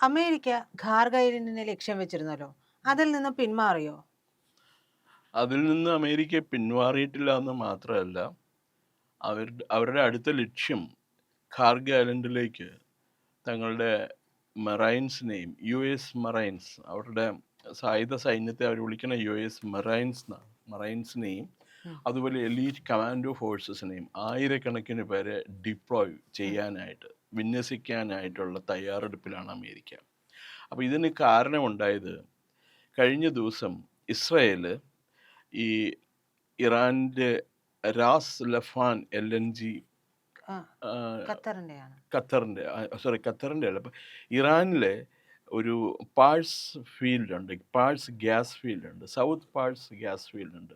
America Kharg ഐലൻഡിനെ ലക്ഷ്യം വെച്ചിരുന്നല്ലോ. അതിൽ നിന്ന് പിന്മാറിയോ? അതിൽ നിന്ന് അമേരിക്ക പിന്മാറിയിട്ടില്ല എന്ന് മാത്രമല്ല, അവരുടെ അടുത്ത ലക്ഷ്യം ഖാർഗ് ഐലൻഡിലേക്ക് തങ്ങളുടെ മറൈൻസിനെയും മറൈൻസ്, അവരുടെ സായുധ സൈന്യത്തെ അവർ വിളിക്കുന്ന മറൈൻസിനെയും ഉം. അതുപോലെ എലീറ്റ് കമാൻഡോ ഫോഴ്സസിനെയും ആയിരക്കണക്കിന് പേരെ ഡിപ്ലോയ് ഉം. ചെയ്യാനായിട്ട്, വിന്യസിക്കാനായിട്ടുള്ള തയ്യാറെടുപ്പിലാണ് അമേരിക്ക. അപ്പോൾ ഇതിന് കാരണമുണ്ടായത്, കഴിഞ്ഞ ദിവസം ഇസ്രയേൽ ഈ ഇറാൻ്റെ റാസ് ലഫാൻ LNG ആ, ഖത്തറിന്റെയാണ്. ഖത്തറിൻ്റെ അല്ല, ഇപ്പം ഇറാനിലെ ഒരു പാഴ്സ് ഗ്യാസ് ഫീൽഡ് ഉണ്ട്, സൗത്ത് പാഴ്സ് ഗ്യാസ് ഫീൽഡ് ഉണ്ട്.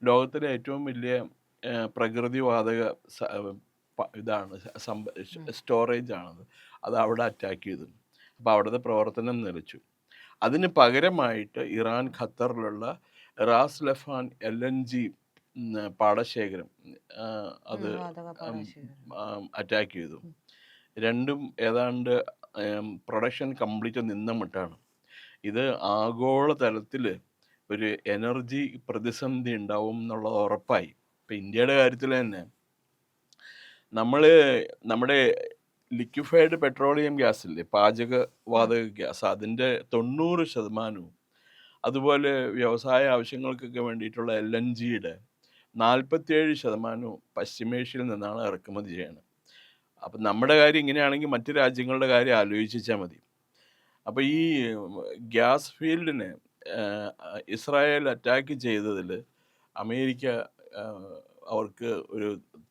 ലോകത്തിലെ ഏറ്റവും വലിയ പ്രകൃതിവാതക ഇതാണ്, സ്റ്റോറേജ് ആണത്. അത് അവിടെ അറ്റാക്ക് ചെയ്തു. അപ്പോൾ അവിടുത്തെ പ്രവർത്തനം നിലച്ചു. അതിന് പകരമായിട്ട് ഇറാൻ ഖത്തറിലുള്ള റാസ് ലഫാൻ LNG പാടശേഖരം അത് അറ്റാക്ക് ചെയ്തു. രണ്ടും ഏതാണ്ട് പ്രൊഡക്ഷൻ കംപ്ലീറ്റ് നിന്ന മട്ടാണ്. ഇത് ആഗോള തലത്തിൽ ഒരു എനർജി പ്രതിസന്ധി ഉണ്ടാവും എന്നുള്ളത് ഉറപ്പായി. ഇപ്പം ഇന്ത്യയുടെ കാര്യത്തിൽ തന്നെ നമ്മുടെ ലിക്വിഫൈഡ് പെട്രോളിയം ഗ്യാസ് ഇല്ലേ, പാചകവാതക ഗ്യാസ്, അതിൻ്റെ 90%, അതുപോലെ വ്യവസായ ആവശ്യങ്ങൾക്കൊക്കെ വേണ്ടിയിട്ടുള്ള LNGയുടെ 47% പശ്ചിമേഷ്യയിൽ നിന്നാണ് ഇറക്കുമതി ചെയ്യുന്നത്. അപ്പം നമ്മുടെ കാര്യം ഇങ്ങനെയാണെങ്കിൽ മറ്റു രാജ്യങ്ങളുടെ കാര്യം ആലോചിച്ചാൽ മതി. അപ്പോൾ ഈ ഗ്യാസ് ഫീൽഡിനെ ഇസ്രായേൽ അറ്റാക്ക് ചെയ്തതിൽ അമേരിക്ക അവർക്ക് ഒരു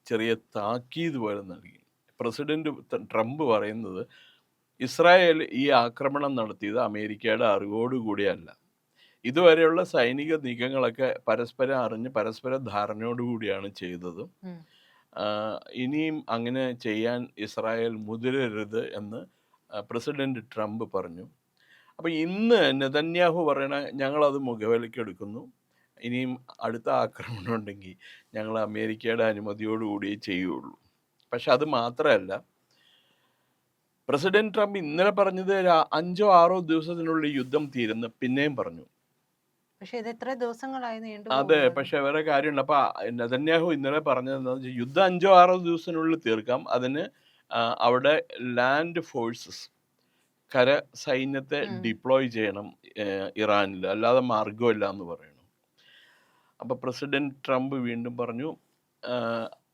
ചെറിയ താക്കീത് പോലെ നൽകി. പ്രസിഡന്റ് ട്രംപ് പറയുന്നത്, ഇസ്രായേൽ ഈ ആക്രമണം നടത്തിയത് അമേരിക്കയുടെ അറിവോടുകൂടിയല്ല. ഇതുവരെയുള്ള സൈനിക നീക്കങ്ങളൊക്കെ പരസ്പരം അറിഞ്ഞ് പരസ്പര ധാരണയോടുകൂടിയാണ് ചെയ്തത്. ഇനിയും അങ്ങനെ ചെയ്യാൻ ഇസ്രായേൽ മുതിരരുത് എന്ന് പ്രസിഡന്റ് ട്രംപ് പറഞ്ഞു. അപ്പോൾ ഇന്ന് നെതന്യാഹു പറയണ, ഞങ്ങളത് മുഖവിലക്കെടുക്കുന്നു, ഇനിയും അടുത്ത ആക്രമണം ഉണ്ടെങ്കിൽ ഞങ്ങൾ അമേരിക്കയുടെ അനുമതിയോടുകൂടിയേ ചെയ്യുള്ളൂ. പക്ഷെ അത് മാത്രമല്ല, പ്രസിഡന്റ് ട്രംപ് ഇന്നലെ പറഞ്ഞത് 5-6 ദിവസത്തിനുള്ളിൽ യുദ്ധം തീരുന്നു പിന്നെയും പറഞ്ഞു. പക്ഷെ ഇത് എത്ര ദിവസങ്ങളായി നീണ്ടു? അതെ, പക്ഷെ വേറെ കാര്യമുണ്ട്. അപ്പൊ നെതന്യാഹു ഇന്നലെ പറഞ്ഞത് എന്താണെന്ന് വെച്ചാൽ, യുദ്ധം 5-6 ദിവസത്തിനുള്ളിൽ തീർക്കാം, അതിന് അവിടെ ലാൻഡ് ഫോഴ്സസ്, കര സൈന്യത്തെ ഡിപ്ലോയ് ചെയ്യണം ഇറാനിൽ, അല്ലാതെ മാർഗമില്ല എന്ന് പറയുന്നു. അപ്പൊ പ്രസിഡന്റ് ട്രംപ് വീണ്ടും പറഞ്ഞു,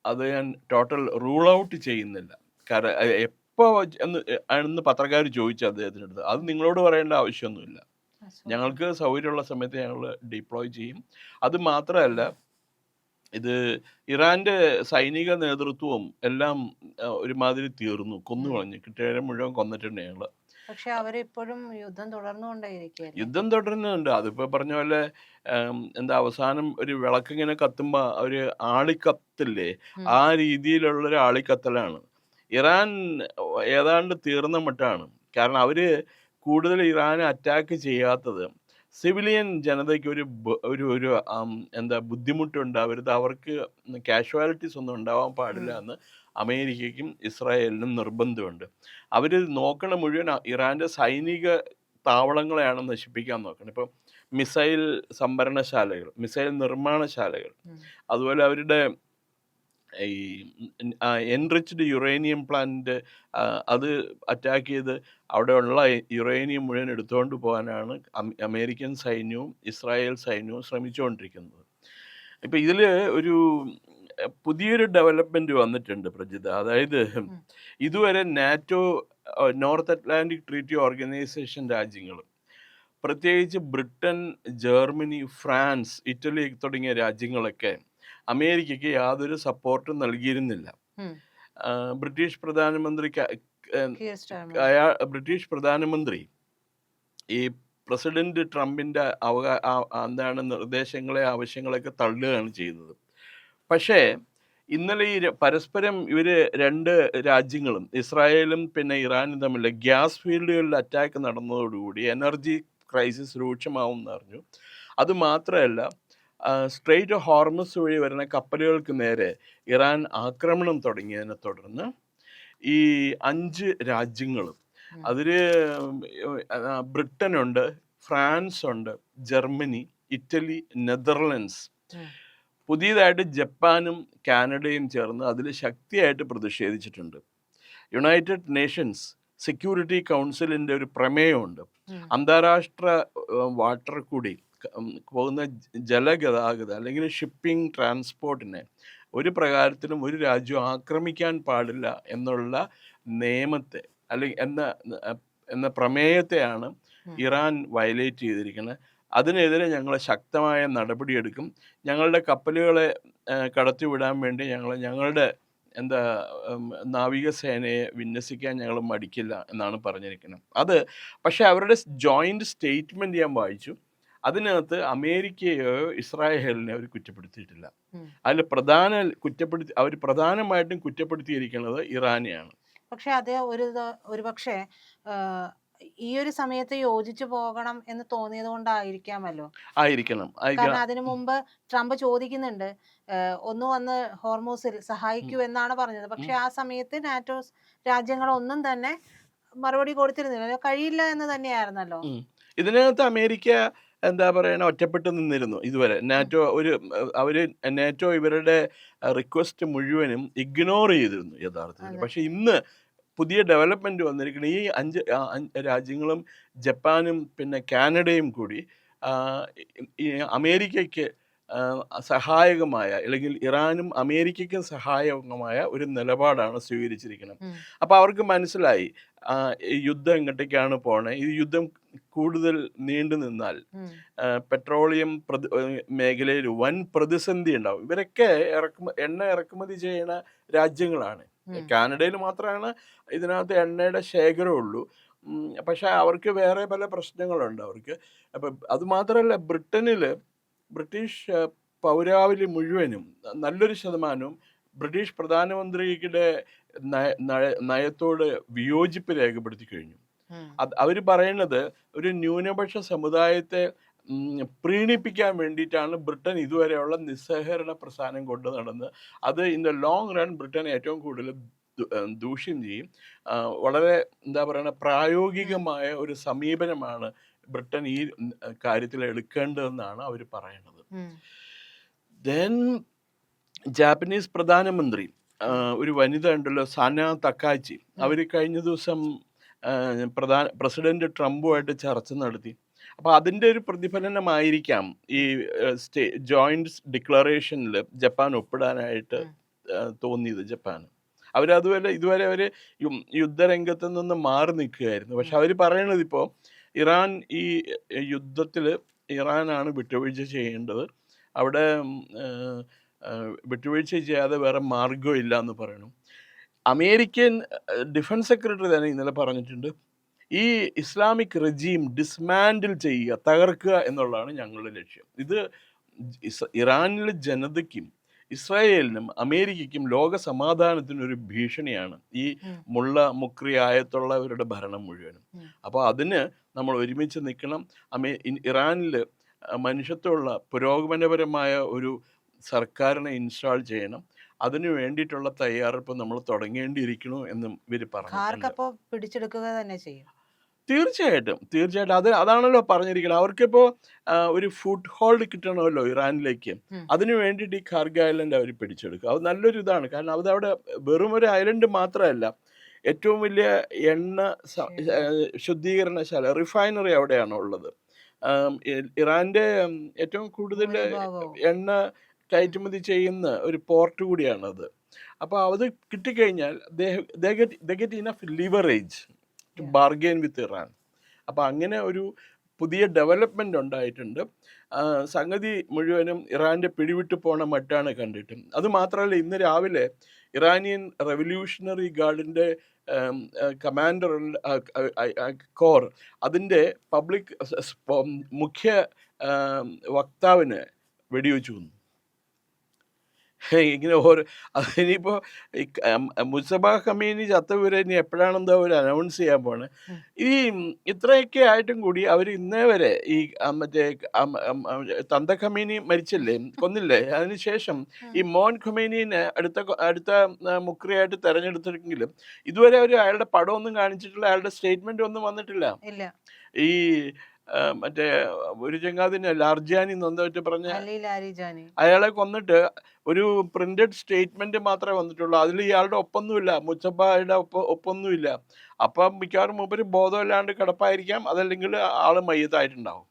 അത് ഞാൻ ടോട്ടൽ റൂൾ ഔട്ട് ചെയ്യുന്നില്ല. എപ്പോ എന്ന് പത്രക്കാർ ചോദിച്ചു അദ്ദേഹത്തിനടുത്ത്. അത് നിങ്ങളോട് പറയേണ്ട ആവശ്യമൊന്നുമില്ല, ഞങ്ങൾക്ക് സൗകര്യമുള്ള സമയത്ത് ഞങ്ങൾ ഡിപ്ലോയ് ചെയ്യും. അത് മാത്രമല്ല, ഇത് ഇറാന്റെ സൈനിക നേതൃത്വവും എല്ലാം ഒരുമാതിരി തീർന്നു, കൊന്നുകളഞ്ഞു, കിട്ടിയവരെ മുഴുവൻ കൊന്നിട്ടുണ്ട് ഞങ്ങൾ. പക്ഷെ അവരിപ്പോഴും യുദ്ധം തുടർന്നുകൊണ്ടേയിരിക്കുകയല്ലേ? യുദ്ധം തുടരുന്നുണ്ട്. അതിപ്പോൾ പറഞ്ഞ പോലെ എന്താ, അവസാനം ഒരു വിളക്കിങ്ങനെ കത്തുമ്പോൾ ഒരു ആളിക്കത്തില്ലേ, ആ രീതിയിലുള്ളൊരു ആളിക്കത്തലാണ്. ഇറാൻ ഏതാണ്ട് തീർന്ന മട്ടാണ്. കാരണം അവർ കൂടുതൽ ഇറാനെ അറ്റാക്ക് ചെയ്യാത്തത് സിവിലിയൻ ജനതയ്ക്ക് ഒരു എന്താ ബുദ്ധിമുട്ടുണ്ടാവരുത്, അവർക്ക് കാഷ്വാലിറ്റീസ് ഒന്നും ഉണ്ടാവാൻ പാടില്ല എന്ന് അമേരിക്കയ്ക്കും ഇസ്രായേലിനും നിർബന്ധമുണ്ട്. അവർ നോക്കണ മുഴുവൻ ഇറാൻ്റെ സൈനിക താവളങ്ങളെയാണ് നശിപ്പിക്കാൻ നോക്കണം. ഇപ്പം മിസൈൽ സംഭരണശാലകൾ, മിസൈൽ നിർമ്മാണശാലകൾ, അതുപോലെ അവരുടെ ഈ എൻറിച്ച്ഡ് യുറേനിയം പ്ലാന്റ്, അത് അറ്റാക്ക് ചെയ്ത് അവിടെയുള്ള യുറേനിയം മുഴുവൻ എടുത്തുകൊണ്ട് പോകാനാണ് അമേരിക്കൻ സൈന്യവും ഇസ്രായേൽ സൈന്യവും ശ്രമിച്ചുകൊണ്ടിരിക്കുന്നത്. ഇപ്പം ഇതിൽ ഒരു പുതിയൊരു ഡെവലപ്മെൻറ്റ് വന്നിട്ടുണ്ട് പ്രജിത. അതായത് ഇതുവരെ NATO, north Atlantic treaty organisation രാജ്യങ്ങളും, പ്രത്യേകിച്ച് ബ്രിട്ടൻ, ജർമ്മനി, ഫ്രാൻസ്, ഇറ്റലി തുടങ്ങിയ രാജ്യങ്ങളൊക്കെ അമേരിക്കയ്ക്ക് യാതൊരു സപ്പോർട്ടും നൽകിയിരുന്നില്ല. ബ്രിട്ടീഷ് പ്രധാനമന്ത്രി ഈ പ്രസിഡന്റ് ട്രംപിൻ്റെ എന്താണ് നിർദ്ദേശങ്ങളെ, ആവശ്യങ്ങളൊക്കെ തള്ളുകയാണ് ചെയ്തത്. പക്ഷേ ഇന്നലെ ഈ പരസ്പരം ഇവർ രണ്ട് രാജ്യങ്ങളും, ഇസ്രായേലും പിന്നെ ഇറാനും തമ്മിൽ ഗ്യാസ് ഫീൽഡുകളിൽ അറ്റാക്ക് നടന്നതോടുകൂടി എനർജി ക്രൈസിസ് രൂക്ഷമാവും എന്നറിഞ്ഞു. അതുമാത്രമല്ല, സ്ട്രെയിറ്റ് ഹോർമസ് വഴി വരുന്ന കപ്പലുകൾക്ക് നേരെ ഇറാൻ ആക്രമണം തുടങ്ങിയതിനെ തുടർന്ന് ഈ 5 രാജ്യങ്ങളും ഉം. അതിൽ ബ്രിട്ടനുണ്ട്, ഫ്രാൻസ് ഉണ്ട്, ജർമ്മനി, ഇറ്റലി, നെതർലൻഡ്സ്, ഉം. പുതിയതായിട്ട് ജപ്പാനും കാനഡയും ചേർന്ന് അതിൽ ശക്തിയായിട്ട് പ്രതിഷേധിച്ചിട്ടുണ്ട്. യുണൈറ്റഡ് നേഷൻസ് സെക്യൂരിറ്റി കൗൺസിലിൻ്റെ ഒരു പ്രമേയമുണ്ട്. ഉം. അന്താരാഷ്ട്ര വാട്ടർ കൂടി പോകുന്ന ജലഗതാഗതം അല്ലെങ്കിൽ ഷിപ്പിംഗ് ട്രാൻസ്പോർട്ടിനെ ഒരു പ്രകാരത്തിലും ഒരു രാജ്യവും ആക്രമിക്കാൻ പാടില്ല എന്നുള്ള നിയമത്തെ അല്ലെങ്കിൽ എന്ന പ്രമേയത്തെയാണ് ഉം. ഇറാൻ വയലേറ്റ് ചെയ്തിരിക്കുന്നത്. അതിനെതിരെ ഞങ്ങൾ ശക്തമായ നടപടിയെടുക്കും. ഞങ്ങളുടെ കപ്പലുകളെ കടത്തിവിടാൻ വേണ്ടി ഞങ്ങളുടെ എന്താ നാവികസേനയെ വിന്യസിക്കാൻ ഞങ്ങൾ മടിക്കില്ല എന്നാണ് പറഞ്ഞിരിക്കുന്നത്. അത് പക്ഷേ അവരുടെ ജോയിൻറ്റ് സ്റ്റേറ്റ്മെൻറ്റ് ഞാൻ വായിച്ചു. അതിനകത്ത് അമേരിക്കയോ ഇസ്രായേലിനെയോ അവർ കുറ്റപ്പെടുത്തിയിട്ടില്ല. ഉം. അതിൽ അവർ പ്രധാനമായിട്ടും കുറ്റപ്പെടുത്തിയിരിക്കുന്നത് ഇറാനെയാണ്. പക്ഷെ അത് ഒരു പക്ഷേ ഈ ഒരു സമയത്ത് യോജിച്ചു പോകണം എന്ന് തോന്നിയത് കൊണ്ടായിരിക്കാമല്ലോ. ആയിരിക്കണം. കാരണം അതിനു മുമ്പ് ട്രംപ് ചോദിക്കുന്നുണ്ട്, ഒന്ന് വന്ന് ഹോർമൂസിൽ സഹായിക്കൂ എന്നാണ് പറഞ്ഞത്. പക്ഷെ ആ സമയത്ത് നാറ്റോ രാജ്യങ്ങളൊന്നും തന്നെ മറുപടി കൊടുത്തിരുന്നില്ല, കഴിയില്ല എന്ന് തന്നെയായിരുന്നല്ലോ. ഇതിനകത്ത് അമേരിക്ക എന്താ പറയണ ഒറ്റപ്പെട്ട് നിന്നിരുന്നു ഇതുവരെ. നാറ്റോ ഇവരുടെ റിക്വസ്റ്റ് മുഴുവനും ഇഗ്നോർ ചെയ്തിരുന്നു യഥാർത്ഥത്തിൽ. പക്ഷെ ഇന്ന് പുതിയ ഡെവലപ്മെന്റ് വന്നിരിക്കുന്നത് ഈ 5 രാജ്യങ്ങളും ജപ്പാനും പിന്നെ കാനഡയും കൂടി ഈ അമേരിക്കയ്ക്ക് സഹായകമായ അല്ലെങ്കിൽ ഇറാനും അമേരിക്കയ്ക്കും സഹായകമായ ഒരു നിലപാടാണ് സ്വീകരിച്ചിരിക്കുന്നത്. അപ്പോൾ അവർക്ക് മനസ്സിലായി ഈ യുദ്ധം എങ്ങോട്ടേക്കാണ് പോണേ. ഈ യുദ്ധം കൂടുതൽ നീണ്ടു നിന്നാൽ പെട്രോളിയം മേഖലയിൽ വൻ പ്രതിസന്ധി ഉണ്ടാവും. ഇവരൊക്കെ എണ്ണ ഇറക്കുമതി ചെയ്യുന്ന രാജ്യങ്ങളാണ്. കാനഡയിൽ മാത്രമാണ് ഇതിനകത്ത് എണ്ണയുടെ ശേഖരമുള്ളൂ. പക്ഷെ അവർക്ക് വേറെ പല പ്രശ്നങ്ങളുണ്ട് അവർക്ക്. അപ്പം അതുമാത്രമല്ല, ബ്രിട്ടീഷ് പൗരാവലി മുഴുവനും നല്ലൊരു ശതമാനവും ബ്രിട്ടീഷ് പ്രധാനമന്ത്രിയുടെ നയത്തോട് വിയോജിപ്പ് രേഖപ്പെടുത്തി കഴിഞ്ഞു. അവർ പറയുന്നത് ഒരു ന്യൂനപക്ഷ സമുദായത്തെ പ്രീണിപ്പിക്കാൻ വേണ്ടിയിട്ടാണ് ബ്രിട്ടൻ ഇതുവരെയുള്ള നിസ്സഹകരണ പ്രസ്ഥാനം കൊണ്ടു നടന്ന്. അത് in the long run Britain ഏറ്റവും കൂടുതൽ ദൂഷ്യം ചെയ്യും. വളരെ എന്താ പറയുക, പ്രായോഗികമായ ഒരു സമീപനമാണ് ബ്രിട്ടൻ ഈ കാര്യത്തിൽ എടുക്കേണ്ടതെന്നാണ് അവർ പറയുന്നത്. ദെൻ ജാപ്പനീസ് പ്രധാനമന്ത്രി ഒരു വനിത ഉണ്ടല്ലോ, സാന തക്കാച്ചി, അവർ കഴിഞ്ഞ ദിവസം പ്രസിഡന്റ് ട്രംപുമായിട്ട് ചർച്ച നടത്തി. അപ്പോൾ അതിൻ്റെ ഒരു പ്രതിഫലനമായിരിക്കാം ഈ ജോയിന്റ് ഡിക്ലറേഷനിൽ ജപ്പാൻ ഒപ്പിടാനായിട്ട് തോന്നിയത് ജപ്പാന്. ഇതുവരെ അവർ യുദ്ധരംഗത്ത് നിന്ന് മാറി നിൽക്കുകയായിരുന്നു. പക്ഷെ അവർ പറയണത് ഇപ്പോൾ ഇറാൻ ഈ യുദ്ധത്തിൽ ഇറാനാണ് വിട്ടുവീഴ്ച ചെയ്യേണ്ടത്. അവിടെ വിട്ടുവീഴ്ച ചെയ്യാതെ വേറെ മാർഗ്ഗം ഇല്ല എന്ന് പറയണം. അമേരിക്കൻ ഡിഫൻസ് സെക്രട്ടറി തന്നെ ഇന്നലെ പറഞ്ഞിട്ടുണ്ട്, ഈ ഇസ്ലാമിക് റെജീം ഡിസ്മാൻഡിൽ ചെയ്യുക, തകർക്കുക എന്നുള്ളതാണ് ഞങ്ങളുടെ ലക്ഷ്യം. ഇത് ഇറാനിലെ ജനതയ്ക്കും ഇസ്രായേലിനും അമേരിക്കയ്ക്കും ലോക സമാധാനത്തിനൊരു ഭീഷണിയാണ് ഈ മുക്രി ആയത്തുള്ളവരുടെ ഭരണം മുഴുവനും. അപ്പോൾ അതിന് നമ്മൾ ഒരുമിച്ച് നിൽക്കണം. ഇറാനിൽ മനുഷ്യത്വമുള്ള പുരോഗമനപരമായ ഒരു സർക്കാരിനെ ഇൻസ്റ്റാൾ ചെയ്യണം. അതിനു വേണ്ടിയിട്ടുള്ള തയ്യാറെടുപ്പ് നമ്മൾ തുടങ്ങേണ്ടിയിരിക്കണു എന്നും ഇവർ പറഞ്ഞു. പിടിച്ചെടുക്കുക തന്നെ ചെയ്യും. തീർച്ചയായിട്ടും അതാണല്ലോ പറഞ്ഞിരിക്കുന്നത്. അവർക്കിപ്പോൾ ഒരു ഫുഡ് ഹോൾഡ് കിട്ടണമല്ലോ ഇറാനിലേക്ക്. അതിനു വേണ്ടിയിട്ട് ഈ കാർഗിൽ ഐലൻഡ് അവർ പിടിച്ചെടുക്കുക. അത് നല്ലൊരു ഇതാണ്. കാരണം അതവിടെ വെറും ഒരു ഐലൻഡ് മാത്രമല്ല, ഏറ്റവും വലിയ എണ്ണ ശുദ്ധീകരണശാല, റിഫൈനറി അവിടെയാണ് ഉള്ളത്. ഇറാൻ്റെ ഏറ്റവും കൂടുതൽ എണ്ണ കയറ്റുമതി ചെയ്യുന്ന ഒരു പോർട്ട് കൂടിയാണത്. അപ്പോൾ അത് കിട്ടിക്കഴിഞ്ഞാൽ they get enough leverage to bargain with Iran. അപ്പോൾ അങ്ങനെ ഒരു പുതിയ ഡെവലപ്മെൻ്റ് ഉണ്ടായിട്ടുണ്ട്. സംഗതി മുഴുവനും ഇറാൻ്റെ പിടിവിട്ട് പോണ മട്ടാണ് കണ്ടിട്ടും. അതുമാത്രമല്ല, ഇന്ന് രാവിലെ ഇറാനിയൻ റെവല്യൂഷണറി ഗാർഡിൻ്റെ കമാൻഡർ കോർ അതിൻ്റെ പബ്ലിക് മുഖ്യ വക്താവിന് വെടിവെച്ചു കൊന്നു. ഇങ്ങനെ ഓരോ അതിനിപ്പോ മുസ്തഫ ഖമീനി ചത്ത വിവരം ഇനി എപ്പോഴാണെന്തോ അവർ അനൗൺസ് ചെയ്യാൻ പോണേ. ഉം. ഈ ഇത്രയൊക്കെ ആയിട്ടും കൂടി അവർ ഇന്നേ വരെ ഈ മറ്റേ തന്ത ഖമീനി മരിച്ചില്ലേ, കൊന്നില്ലേ, അതിനുശേഷം ഈ മോൻ ഖമീനിനെ അടുത്ത മുക്രിയായിട്ട് തെരഞ്ഞെടുത്തെങ്കിലും ഇതുവരെ അവർ അയാളുടെ പടമൊന്നും കാണിച്ചിട്ടില്ല, അയാളുടെ സ്റ്റേറ്റ്മെന്റ് ഒന്നും വന്നിട്ടില്ല. ഇല്ല. ഈ മറ്റേ ഒരു ചങ്ങാതിനെ ലാർജാനി നൊന്തവറ്റ് പറഞ്ഞ അലി ലാരിജാനി. അയാളെ കൊന്നിട്ട് ഒരു പ്രിന്റഡ് സ്റ്റേറ്റ്മെന്റ് മാത്രമേ വന്നിട്ടുള്ളൂ. അതിൽ ഇയാളുടെ ഒപ്പൊന്നുമില്ല, മുസ്തഫയുടെ ഒപ്പൊന്നുമില്ല. അപ്പം മിക്കവാറും മൂപ്പര് ബോധമില്ലാണ്ട് കിടപ്പായിരിക്കാം, അതല്ലെങ്കിൽ ആള് മയ്യത്തായിട്ടുണ്ടാവും.